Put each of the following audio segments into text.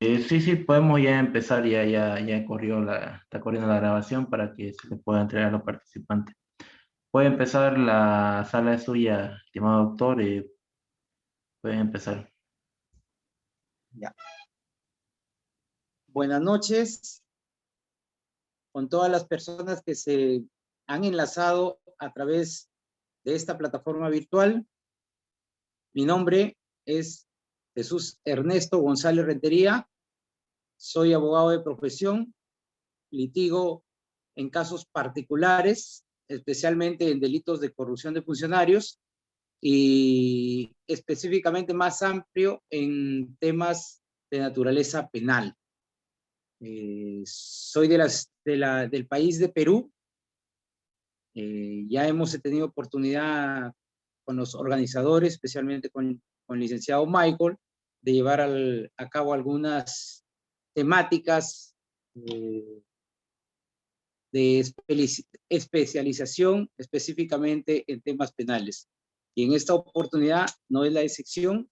Sí, sí, podemos ya empezar, ya está corriendo la grabación para que se le pueda entregar a los participantes. Puede empezar, la sala es suya, estimado doctor, puede empezar. Ya. Buenas noches con todas las personas que se han enlazado a través de esta plataforma virtual. Mi nombre es Jesús Ernesto González Rentería. Soy abogado de profesión, litigo en casos particulares, especialmente en delitos de corrupción de funcionarios y específicamente más amplio en temas de naturaleza penal. Soy del país de Perú. Ya hemos tenido oportunidad con los organizadores, especialmente con el licenciado Michael, de llevar a cabo algunas temáticas de especialización específicamente en temas penales. Y en esta oportunidad no es la excepción.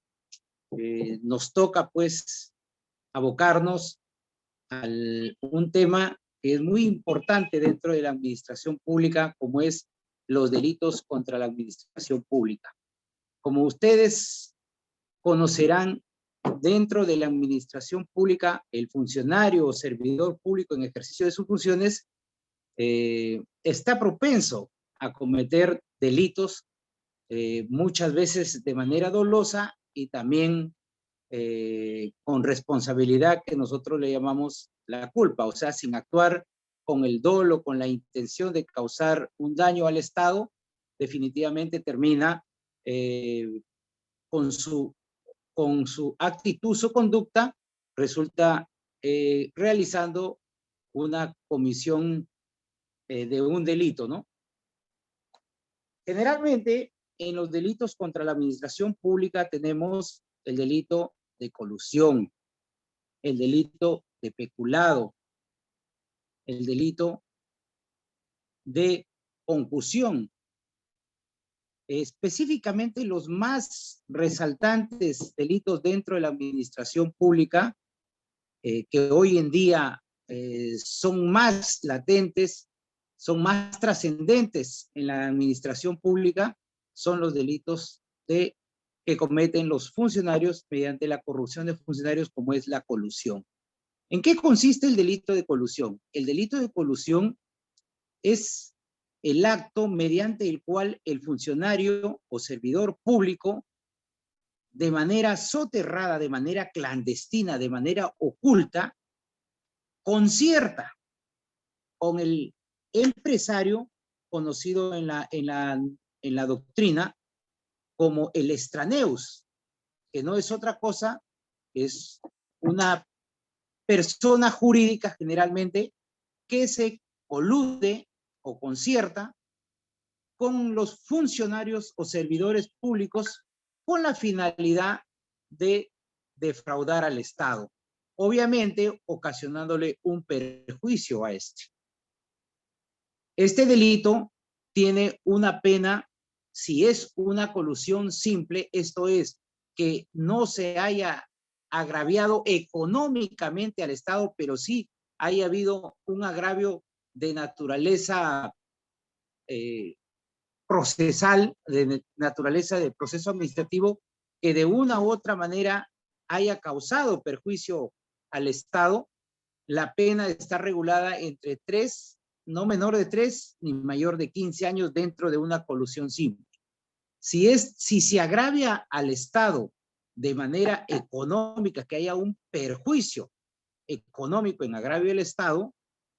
Nos toca pues abocarnos a un tema que es muy importante dentro de la administración pública, como es los delitos contra la administración pública. Como ustedes conocerán, dentro de la administración pública, el funcionario o servidor público en ejercicio de sus funciones está propenso a cometer delitos, muchas veces de manera dolosa y también con responsabilidad que nosotros le llamamos la culpa, o sea, sin actuar con el dolo, con la intención de causar un daño al Estado, definitivamente termina con su actitud, su conducta, resulta realizando una comisión de un delito, ¿no? Generalmente, en los delitos contra la administración pública tenemos el delito de colusión, el delito de peculado, el delito de concusión. Específicamente los más resaltantes delitos dentro de la administración pública, que hoy en día son más latentes, son más trascendentes en la administración pública, son los delitos que cometen los funcionarios mediante la corrupción de funcionarios, como es la colusión. ¿En qué consiste el delito de colusión? El delito de colusión es el acto mediante el cual el funcionario o servidor público, de manera soterrada, de manera clandestina, de manera oculta, concierta con el empresario conocido en la doctrina como el extraneus, que no es otra cosa, es una persona jurídica generalmente que se colude o concierta con los funcionarios o servidores públicos con la finalidad de defraudar al Estado, obviamente ocasionándole un perjuicio a este. Este delito tiene una pena, si es una colusión simple, esto es, que no se haya agraviado económicamente al Estado, pero sí haya habido un agravio de naturaleza procesal, de naturaleza de proceso administrativo, que de una u otra manera haya causado perjuicio al Estado. La pena está regulada entre 3, no menor de 3, ni mayor de 15 años dentro de una colusión simple. Si se agravia al Estado de manera económica, que haya un perjuicio económico en agravio del Estado,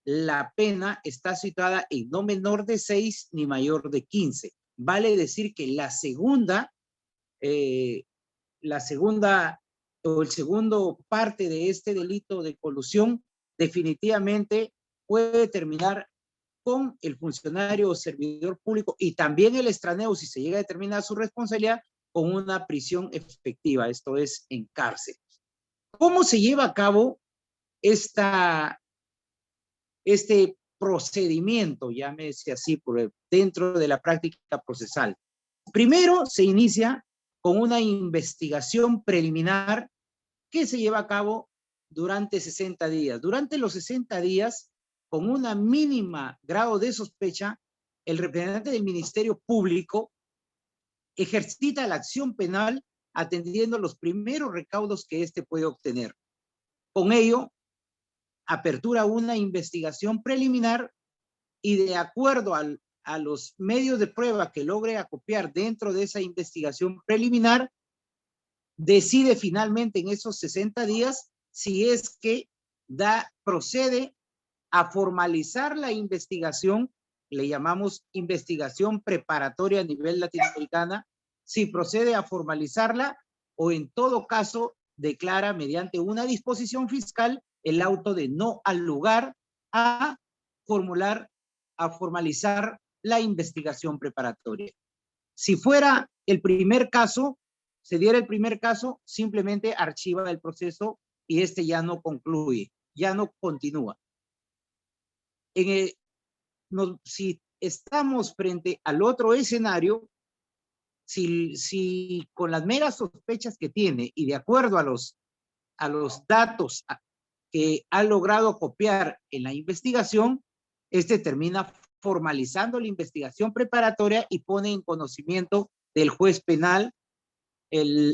la pena está situada en no menor de 6 ni mayor de 15. Vale decir que la segunda o el segundo parte de este delito de colusión definitivamente puede terminar con el funcionario o servidor público y también el extraneo, si se llega a determinar su responsabilidad, con una prisión efectiva, esto es, en cárcel. ¿Cómo se lleva a cabo este procedimiento, llámese así, dentro de la práctica procesal? Primero se inicia con una investigación preliminar que se lleva a cabo durante 60 días. Durante los 60 días, con una mínima grado de sospecha, el representante del Ministerio Público ejercita la acción penal atendiendo los primeros recaudos que éste puede obtener. Con ello, apertura una investigación preliminar y de acuerdo a los medios de prueba que logre acopiar dentro de esa investigación preliminar, decide finalmente en esos 60 días si es que procede a formalizar la investigación, le llamamos investigación preparatoria a nivel latinoamericana, si procede a formalizarla o en todo caso declara mediante una disposición fiscal el auto de no al lugar a formalizar la investigación preparatoria. Si fuera el primer caso, se diera el primer caso, simplemente archiva el proceso y este ya no concluye, ya no continúa. Si estamos frente al otro escenario, si con las meras sospechas que tiene y de acuerdo a los datos que ha logrado copiar en la investigación, este termina formalizando la investigación preparatoria y pone en conocimiento del juez penal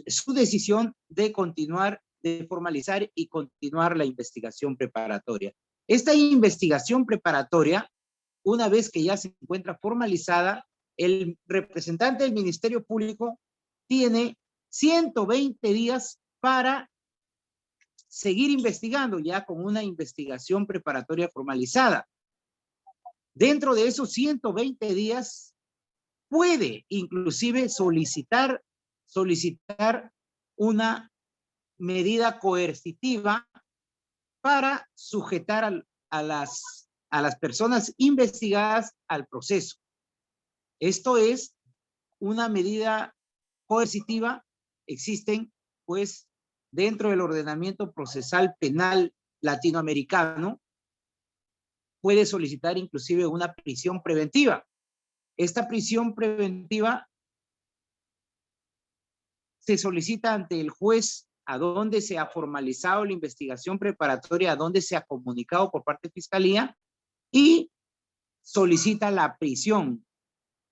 su decisión de continuar, de formalizar y continuar la investigación preparatoria. Esta investigación preparatoria, una vez que ya se encuentra formalizada, el representante del Ministerio Público tiene 120 días para seguir investigando ya con una investigación preparatoria formalizada. Dentro de esos 120 días puede inclusive solicitar una medida coercitiva para sujetar a las personas investigadas al proceso. Esto es una medida coercitiva. Existen, pues, dentro del ordenamiento procesal penal latinoamericano, puede solicitar inclusive una prisión preventiva. Esta prisión preventiva se solicita ante el juez a donde se ha formalizado la investigación preparatoria, a donde se ha comunicado por parte de Fiscalía y solicita la prisión.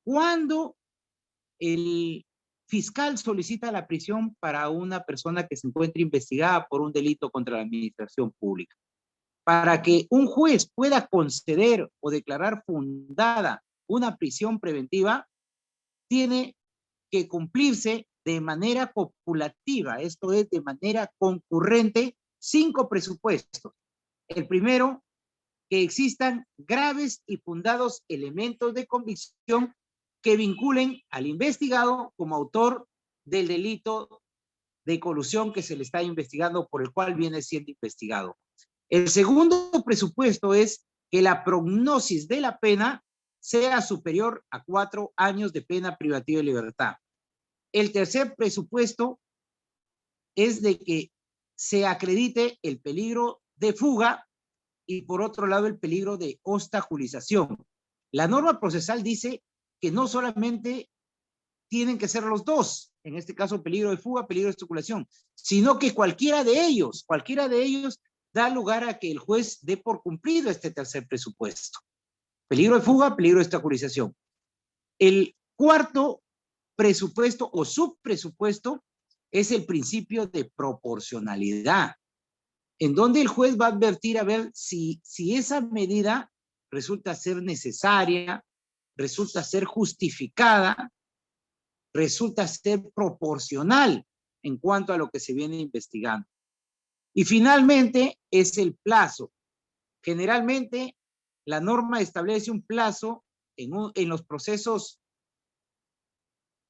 Cuando el fiscal solicita la prisión para una persona que se encuentre investigada por un delito contra la administración pública. Para que un juez pueda conceder o declarar fundada una prisión preventiva, tiene que cumplirse de manera copulativa, esto es, de manera concurrente, 5 presupuestos. El primero, que existan graves y fundados elementos de convicción que vinculen al investigado como autor del delito de colusión que se le está investigando, por el cual viene siendo investigado. El segundo presupuesto es que la prognosis de la pena sea superior a 4 años de pena privativa de libertad. El tercer presupuesto es de que se acredite el peligro de fuga y por otro lado el peligro de obstaculización. La norma procesal dice que no solamente tienen que ser los dos, en este caso peligro de fuga, peligro de obstaculización, sino que cualquiera de ellos da lugar a que el juez dé por cumplido este tercer presupuesto. Peligro de fuga, peligro de obstaculización. El cuarto presupuesto o subpresupuesto es el principio de proporcionalidad, en donde el juez va a advertir a ver si esa medida resulta ser necesaria, resulta ser justificada, resulta ser proporcional en cuanto a lo que se viene investigando. Y finalmente es el plazo. Generalmente la norma establece un plazo en los procesos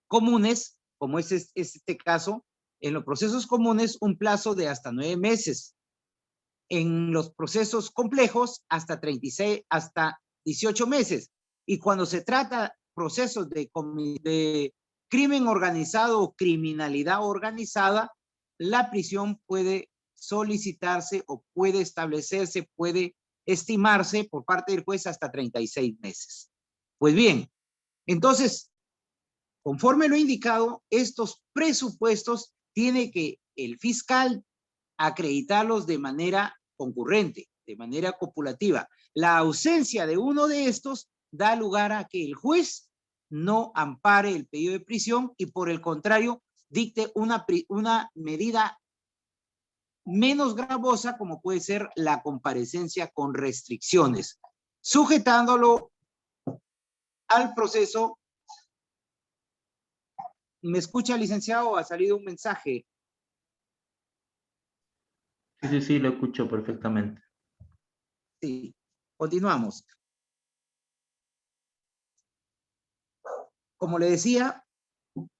comunes, como es este caso, en los procesos comunes un plazo de hasta 9 meses. En los procesos complejos hasta 18 meses. Y cuando se trata procesos de crimen organizado o criminalidad organizada, la prisión puede solicitarse o puede establecerse, puede estimarse por parte del juez hasta 36 meses. Pues bien, entonces, conforme lo indicado, estos presupuestos tiene que el fiscal acreditarlos de manera concurrente, de manera copulativa. La ausencia de uno de estos da lugar a que el juez no ampare el pedido de prisión y por el contrario dicte una medida menos gravosa como puede ser la comparecencia con restricciones, sujetándolo al proceso. ¿Me escucha, licenciado? ¿Ha salido un mensaje? Sí, lo escucho perfectamente. Sí, continuamos. Como le decía,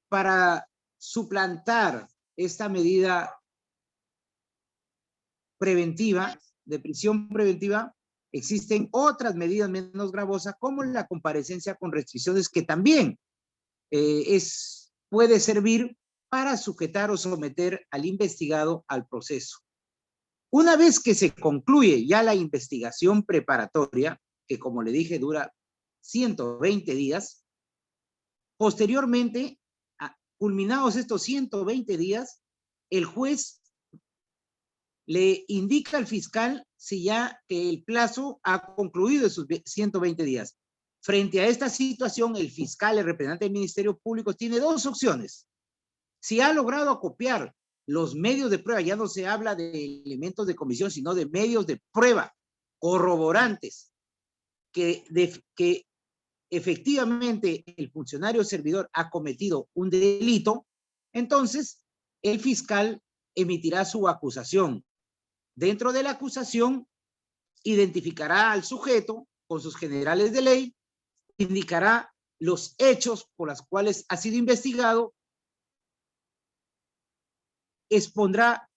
para suplantar esta medida preventiva, de prisión preventiva, existen otras medidas menos gravosas como la comparecencia con restricciones que también puede servir para sujetar o someter al investigado al proceso. Una vez que se concluye ya la investigación preparatoria, que como le dije dura 120 días, posteriormente, culminados estos 120 días, el juez le indica al fiscal si ya que el plazo ha concluido esos 120 días. Frente a esta situación, el fiscal, el representante del Ministerio Público, tiene dos opciones. Si ha logrado acopiar los medios de prueba, ya no se habla de elementos de comisión, sino de medios de prueba corroborantes que efectivamente el funcionario servidor ha cometido un delito, entonces el fiscal emitirá su acusación. Dentro de la acusación, identificará al sujeto con sus generales de ley, indicará los hechos por los cuales ha sido investigado, expondrá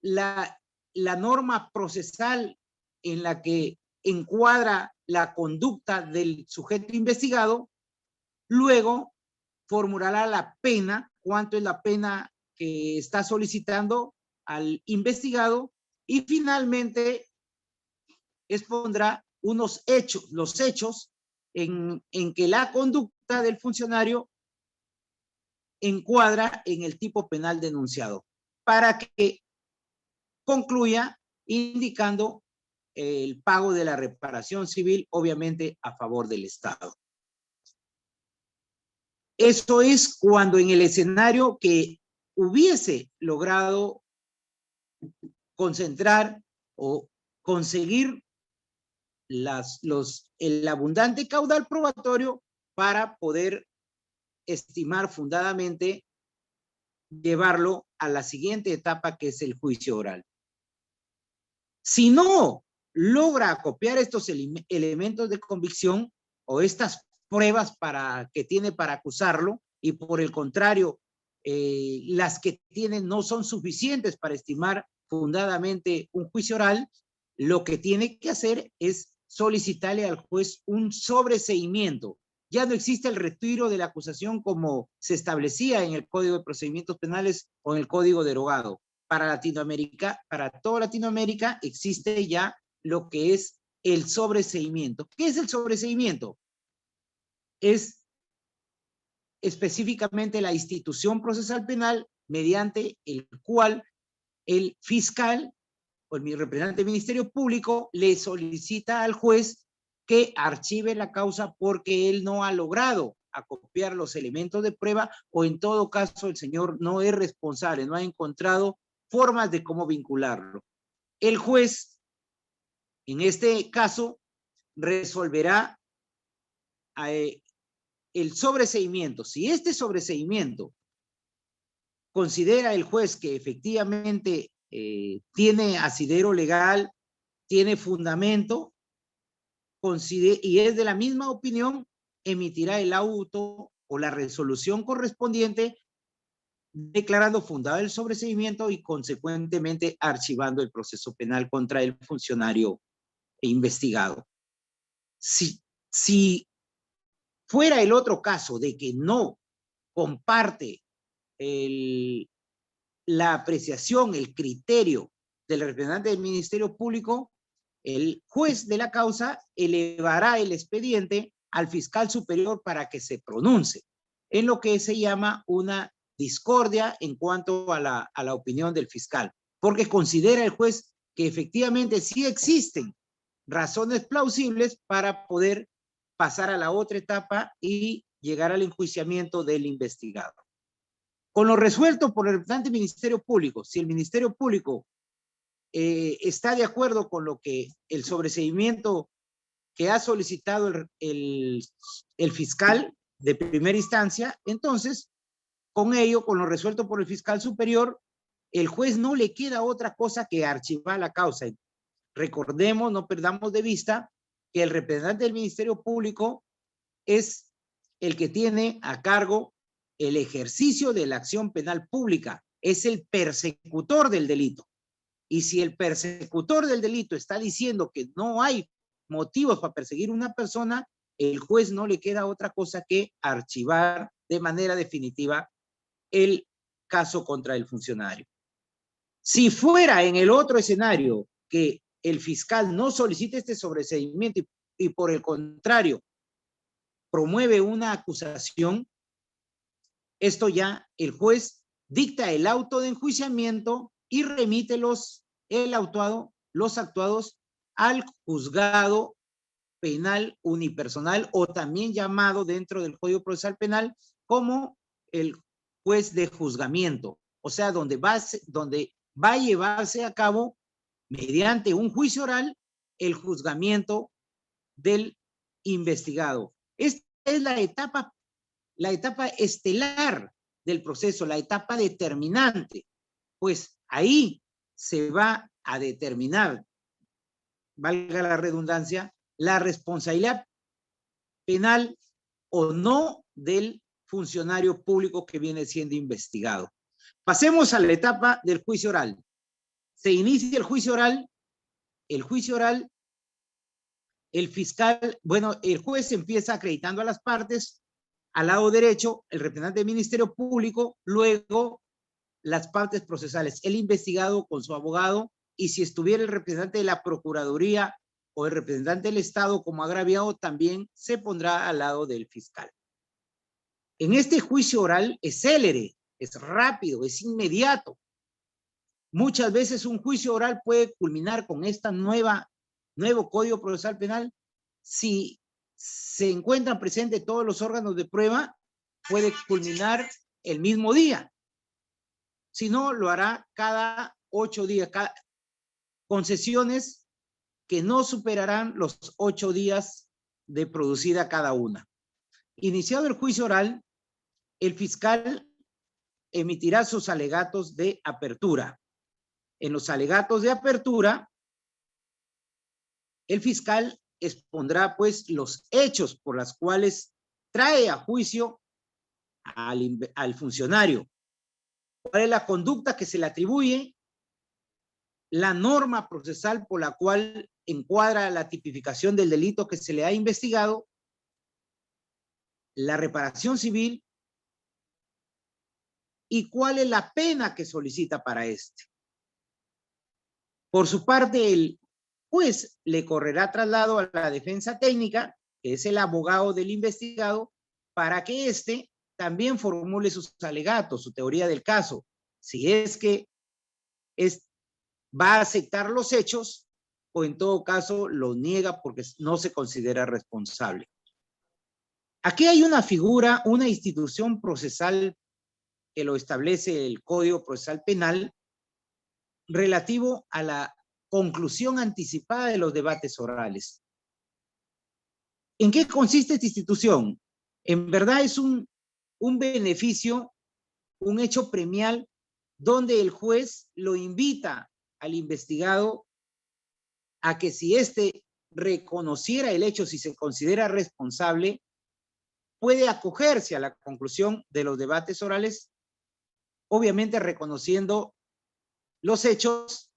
la norma procesal en la que encuadra la conducta del sujeto investigado, luego formulará la pena, cuánto es la pena que está solicitando al investigado y finalmente expondrá unos hechos, los hechos en que la conducta del funcionario encuadra en el tipo penal denunciado, para que concluya indicando el pago de la reparación civil, obviamente a favor del Estado. Eso es cuando en el escenario que hubiese logrado concentrar o conseguir el abundante caudal probatorio para poder estimar fundadamente llevarlo a la siguiente etapa, que es el juicio oral. Si no logra acopiar estos elementos de convicción o estas pruebas que tiene para acusarlo, y por el contrario, las que tiene no son suficientes para estimar fundadamente un juicio oral, lo que tiene que hacer es solicitarle al juez un sobreseimiento. Ya no existe el retiro de la acusación como se establecía en el Código de Procedimientos Penales o en el Código derogado. Para Latinoamérica, para toda Latinoamérica, existe ya lo que es el sobreseimiento. ¿Qué es el sobreseimiento? Es específicamente la institución procesal penal mediante el cual el fiscal o el representante del Ministerio Público le solicita al juez que archive la causa porque él no ha logrado acopiar los elementos de prueba o en todo caso el señor no es responsable, no ha encontrado formas de cómo vincularlo. El juez, en este caso, resolverá el sobreseimiento. Si este sobreseimiento considera el juez que efectivamente tiene asidero legal, tiene fundamento, y es de la misma opinión, emitirá el auto o la resolución correspondiente declarando fundado el sobreseimiento y consecuentemente archivando el proceso penal contra el funcionario investigado. Si fuera el otro caso de que no comparte la apreciación, el criterio del representante del Ministerio Público, el juez de la causa elevará el expediente al fiscal superior para que se pronuncie en lo que se llama una discordia en cuanto a la opinión del fiscal. porque considera el juez que efectivamente sí existen razones plausibles para poder pasar a la otra etapa y llegar al enjuiciamiento del investigado. Con lo resuelto por el representante del Ministerio Público, si el Ministerio Público está de acuerdo con lo que el sobreseimiento que ha solicitado el fiscal de primera instancia, entonces, con ello, con lo resuelto por el fiscal superior, el juez no le queda otra cosa que archivar la causa. Recordemos, no perdamos de vista que el representante del Ministerio Público es el que tiene a cargo el ejercicio de la acción penal pública, es el persecutor del delito. Y si el persecutor del delito está diciendo que no hay motivos para perseguir a una persona, el juez no le queda otra cosa que archivar de manera definitiva el caso contra el funcionario. Si fuera en el otro escenario que el fiscal no solicite este sobreseimiento y por el contrario promueve una acusación, esto ya el juez dicta el auto de enjuiciamiento y remite los actuados al juzgado penal unipersonal, o también llamado dentro del Código Procesal Penal como el juez de juzgamiento, o sea, donde va a llevarse a cabo mediante un juicio oral el juzgamiento del investigado. Esta es la etapa estelar del proceso, la etapa determinante, pues ahí se va a determinar, valga la redundancia, la responsabilidad penal o no del funcionario público que viene siendo investigado. Pasemos a la etapa del juicio oral. Se inicia el juicio oral, el fiscal, bueno, el juez empieza acreditando a las partes, al lado derecho, el representante del Ministerio Público, luego las partes procesales, el investigado con su abogado, y si estuviera el representante de la Procuraduría o el representante del Estado como agraviado, también se pondrá al lado del fiscal. En este juicio oral es célere, es rápido, es inmediato. Muchas veces un juicio oral puede culminar con este nuevo Código Procesal Penal. Si se encuentran presentes todos los órganos de prueba, puede culminar el mismo día. Si no, lo hará cada 8 días, concesiones que no superarán los 8 días de producida cada una. Iniciado el juicio oral, el fiscal emitirá sus alegatos de apertura. En los alegatos de apertura, el fiscal expondrá pues los hechos por los cuales trae a juicio al funcionario. ¿Cuál es la conducta que se le atribuye? La norma procesal por la cual encuadra la tipificación del delito que se le ha investigado, la reparación civil y cuál es la pena que solicita para este. Por su parte, el juez le correrá traslado a la defensa técnica, que es el abogado del investigado, para que éste también formule sus alegatos, su teoría del caso, si es que va a aceptar los hechos o en todo caso lo niega porque no se considera responsable. Aquí hay una figura, una institución procesal que lo establece el Código Procesal Penal relativo a la conclusión anticipada de los debates orales. ¿En qué consiste esta institución? En verdad es un beneficio, un hecho premial donde el juez lo invita al investigado a que si éste reconociera el hecho, si se considera responsable, puede acogerse a la conclusión de los debates orales, obviamente reconociendo los hechos,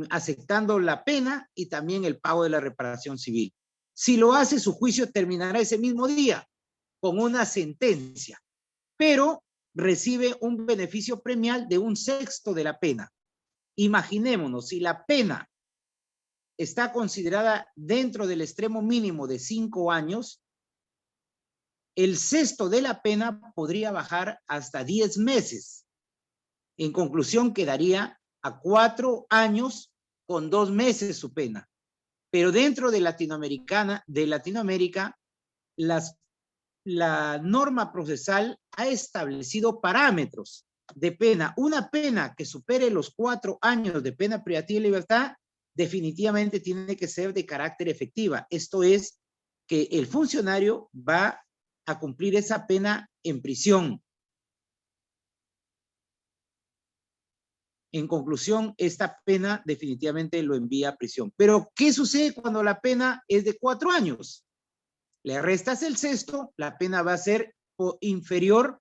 aceptando la pena y también el pago de la reparación civil. Si lo hace, su juicio terminará ese mismo día con una sentencia, pero recibe un beneficio premial de 1/6 de la pena. Imaginémonos, si la pena está considerada dentro del extremo mínimo de 5 años, el 1/6 de la pena podría bajar hasta 10 meses. En conclusión, quedaría a 4 años con 2 meses su pena. Pero dentro de Latinoamérica, la norma procesal ha establecido parámetros de pena. Una pena que supere los 4 años de pena privativa de libertad definitivamente tiene que ser de carácter efectiva. Esto es que el funcionario va a cumplir esa pena en prisión. En conclusión, esta pena definitivamente lo envía a prisión. Pero, ¿qué sucede cuando la pena es de 4 años? Le restas el sexto, la pena va a ser inferior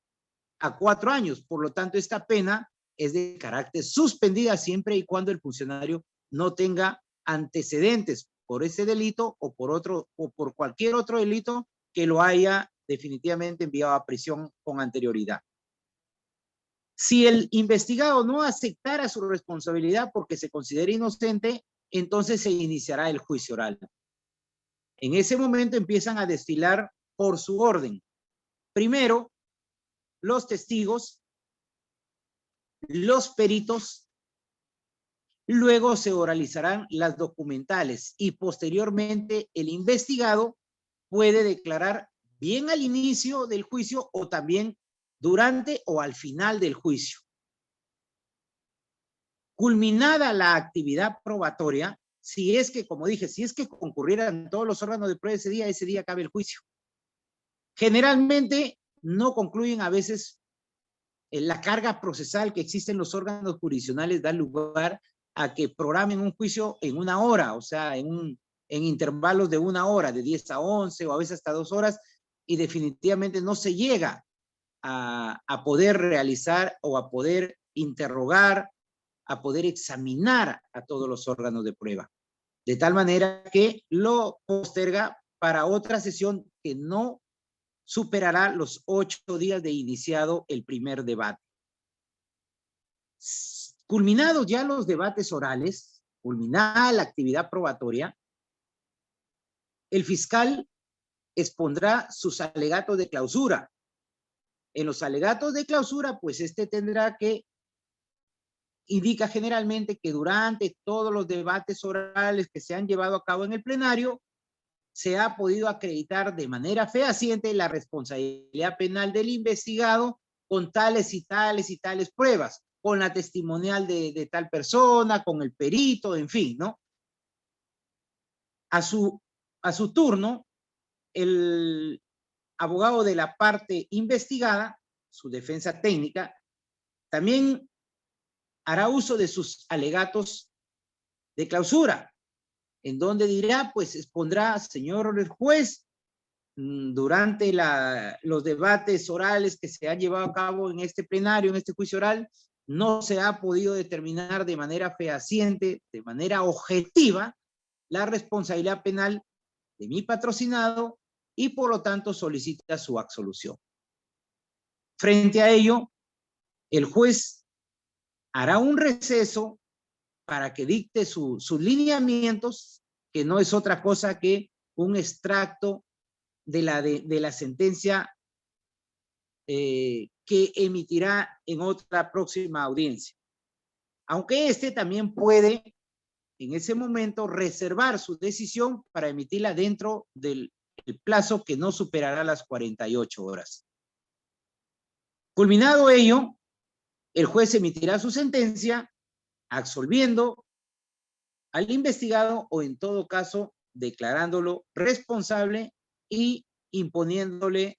a 4 años. Por lo tanto, esta pena es de carácter suspendida siempre y cuando el funcionario no tenga antecedentes por ese delito o por cualquier otro delito que lo haya definitivamente enviado a prisión con anterioridad. Si el investigado no aceptara su responsabilidad porque se considera inocente, entonces se iniciará el juicio oral. En ese momento empiezan a desfilar por su orden. Primero, los testigos, los peritos, luego se oralizarán las documentales y posteriormente el investigado puede declarar bien al inicio del juicio o también durante o al final del juicio. Culminada la actividad probatoria, si es que, como dije, si es que concurrieran todos los órganos de prueba ese día cabe el juicio. Generalmente no concluyen, a veces la carga procesal que existe en los órganos jurisdiccionales da lugar a que programen un juicio en 1 hora, o sea, en intervalos de 1 hora, de 10 a 11 o a veces hasta 2 horas, y definitivamente no se llega a poder realizar o a poder interrogar, a poder examinar a todos los órganos de prueba. De tal manera que lo posterga para otra sesión que no superará los 8 días de iniciado el primer debate. Culminados ya los debates orales, culminada la actividad probatoria, el fiscal expondrá sus alegatos de clausura. En los alegatos de clausura, pues tendrá que indica generalmente que durante todos los debates orales que se han llevado a cabo en el plenario, se ha podido acreditar de manera fehaciente la responsabilidad penal del investigado con tales y tales y tales pruebas, con la testimonial de tal persona, con el perito, en fin, ¿no? A su turno, el abogado de la parte investigada, su defensa técnica, también hará uso de sus alegatos de clausura, en donde dirá, pues expondrá, señor juez, durante los debates orales que se han llevado a cabo en este plenario, en este juicio oral, no se ha podido determinar de manera fehaciente, de manera objetiva, la responsabilidad penal de mi patrocinado y por lo tanto solicita su absolución. Frente a ello, el juez hará un receso para que dicte sus lineamientos, que no es otra cosa que un extracto de la sentencia que emitirá en otra próxima audiencia. Aunque también puede, en ese momento, reservar su decisión para emitirla dentro del plazo que no superará las 48 horas. Culminado ello, el juez emitirá su sentencia absolviendo al investigado o en todo caso declarándolo responsable y imponiéndole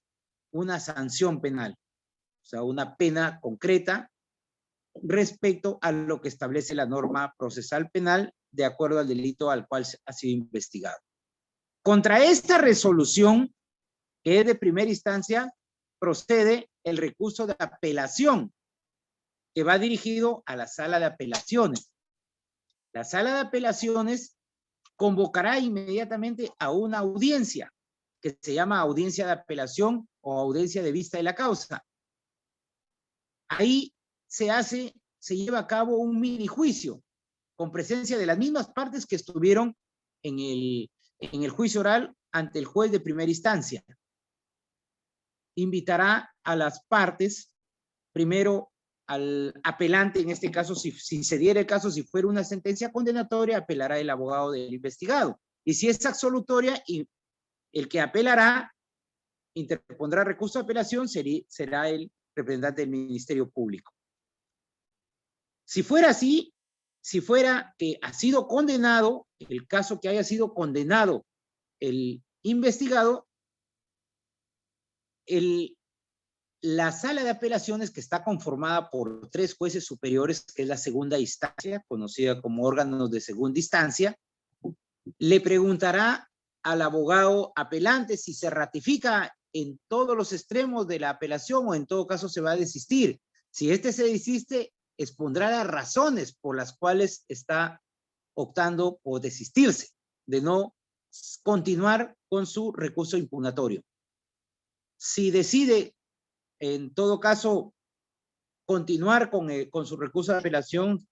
una sanción penal, o sea, una pena concreta respecto a lo que establece la norma procesal penal de acuerdo al delito al cual ha sido investigado. Contra esta resolución, que es de primera instancia, procede el recurso de apelación, que va dirigido a la sala de apelaciones. La sala de apelaciones convocará inmediatamente a una audiencia, que se llama audiencia de apelación o audiencia de vista de la causa. Ahí se lleva a cabo un mini juicio con presencia de las mismas partes que estuvieron en el juicio oral ante el juez de primera instancia. Invitará a las partes, primero al apelante, en este caso, si se diera el caso, si fuera una sentencia condenatoria, apelará el abogado del investigado. Y si es absolutoria, y el que apelará, interpondrá recurso de apelación, será el representante del Ministerio Público. Si fuera así, si fuera que ha sido condenado, el caso que haya sido condenado el investigado, la sala de apelaciones, que está conformada por 3 jueces superiores, que es la segunda instancia, conocida como órganos de segunda instancia, le preguntará al abogado apelante si se ratifica en todos los extremos de la apelación o en todo caso se va a desistir. Si este se desiste, expondrá las razones por las cuales está optando por desistirse, de no continuar con su recurso impugnatorio. Si decide, en todo caso, continuar con su recurso de apelación,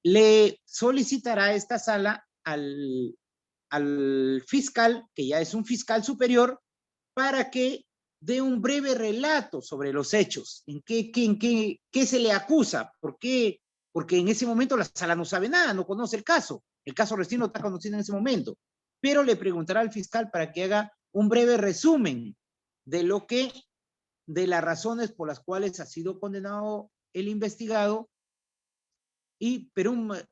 le solicitará esta sala al fiscal, que ya es un fiscal superior, para que dé un breve relato sobre los hechos, en qué se le acusa, por qué, porque en ese momento la sala no sabe nada, no conoce el caso recién lo está conociendo en ese momento, pero le preguntará al fiscal para que haga un breve resumen de las razones por las cuales ha sido condenado el investigado y en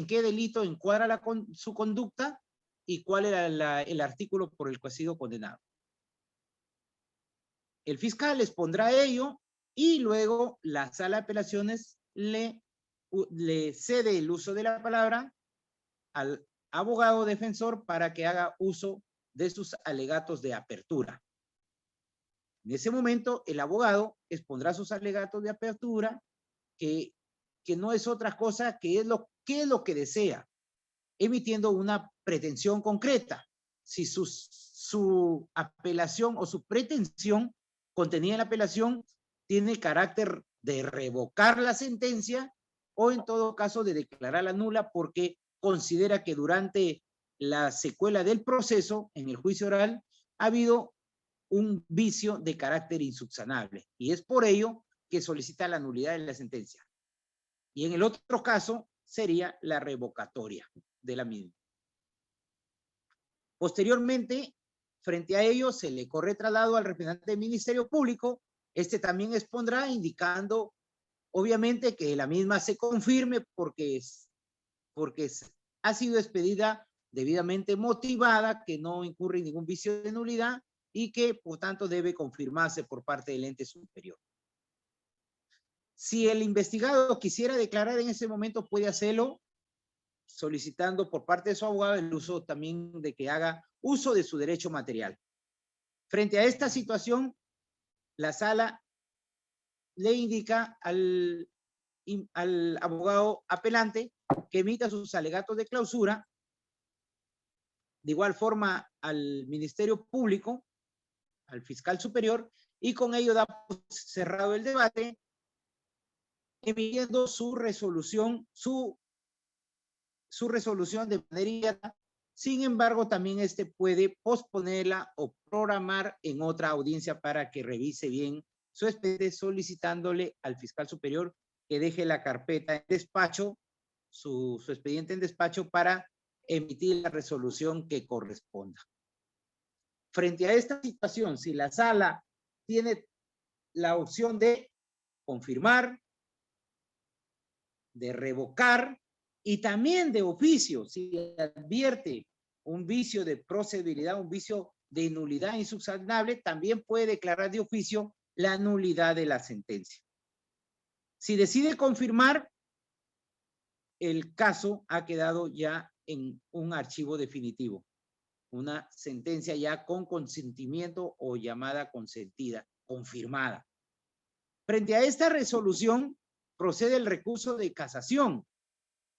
qué delito encuadra su conducta y cuál era el artículo por el que ha sido condenado. El fiscal les pondrá ello y luego la sala de apelaciones le cede el uso de la palabra al abogado defensor para que haga uso de sus alegatos de apertura. En ese momento, el abogado expondrá sus alegatos de apertura, que no es otra cosa que es lo que desea, emitiendo una pretensión concreta. Si su apelación o su pretensión contenida en la apelación tiene carácter de revocar la sentencia o en todo caso de declararla nula porque considera que durante la secuela del proceso, en el juicio oral, ha habido un vicio de carácter insubsanable y es por ello que solicita la nulidad de la sentencia. Y en el otro caso sería la revocatoria de la misma. Posteriormente, frente a ello, se le corre traslado al representante del Ministerio Público. Este también expondrá indicando, obviamente, que la misma se confirme porque ha sido expedida debidamente motivada, que no incurre en ningún vicio de nulidad y que, por tanto, debe confirmarse por parte del ente superior. Si el investigado quisiera declarar en ese momento, puede hacerlo solicitando por parte de su abogado el uso también de que haga uso de su derecho material. Frente a esta situación, la sala le indica al abogado apelante que emita sus alegatos de clausura, de igual forma al Ministerio Público, al fiscal superior, y con ello da cerrado el debate, emitiendo su resolución, su resolución de manera inmediata. Sin embargo, también puede posponerla o programar en otra audiencia para que revise bien su expediente, solicitándole al fiscal superior que deje la carpeta en despacho, su expediente en despacho, para emitir la resolución que corresponda. Frente a esta situación, si la sala tiene la opción de confirmar, de revocar y también de oficio, si advierte un vicio de procedibilidad, un vicio de nulidad insubsanable, también puede declarar de oficio la nulidad de la sentencia. Si decide confirmar, el caso ha quedado ya en un archivo definitivo, una sentencia ya con consentimiento o llamada consentida, confirmada. Frente a esta resolución, procede el recurso de casación,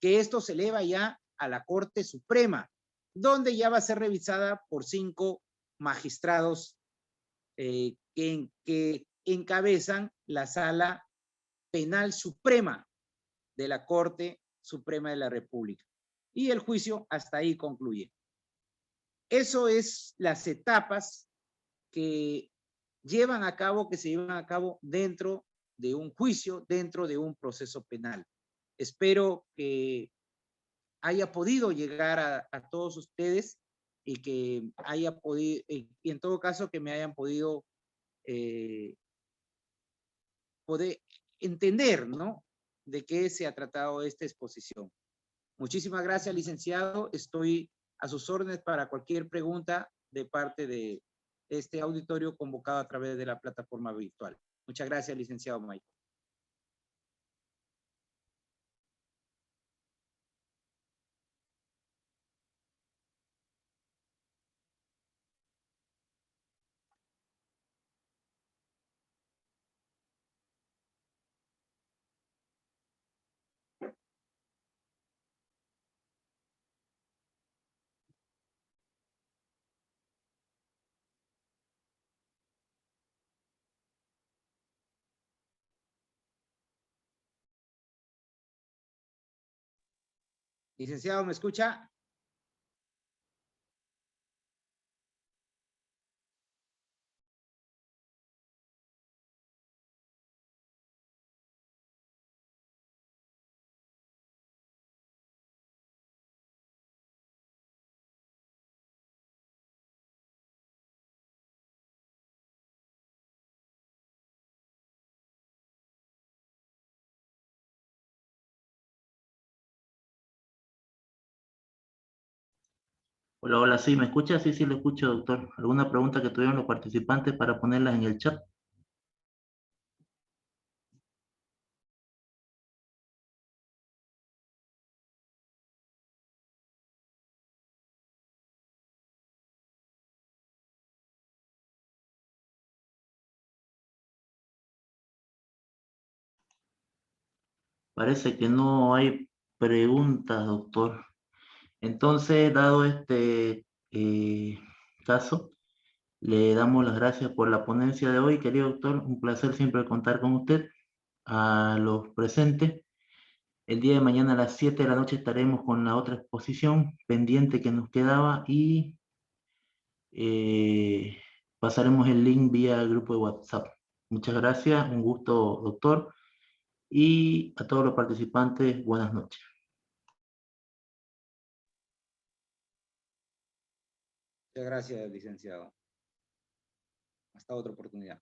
que esto se eleva ya a la Corte Suprema, donde ya va a ser revisada por 5 magistrados que encabezan la Sala Penal Suprema de la Corte Suprema de la República. Y el juicio hasta ahí concluye. Eso es las etapas que se llevan a cabo dentro de un juicio, dentro de un proceso penal. Espero que haya podido llegar a todos ustedes y que haya podido, y en todo caso que me hayan podido poder entender, ¿no? De qué se ha tratado esta exposición. Muchísimas gracias, licenciado. Estoy a sus órdenes para cualquier pregunta de parte de este auditorio convocado a través de la plataforma virtual. Muchas gracias, licenciado Mike. Licenciado, ¿me escucha? Hola, hola, sí, ¿me escucha? Sí, sí, le escucho, doctor. ¿Alguna pregunta que tuvieron los participantes para ponerlas en el chat? Parece que no hay preguntas, doctor. Entonces, dado este caso, le damos las gracias por la ponencia de hoy, querido doctor. Un placer siempre contar con usted. A los presentes, el día de mañana a las 7 de la noche estaremos con la otra exposición pendiente que nos quedaba y eh, pasaremos el link vía el grupo de WhatsApp. Muchas gracias, un gusto, doctor, y a todos los participantes, buenas noches. Muchas gracias, licenciado. Hasta otra oportunidad.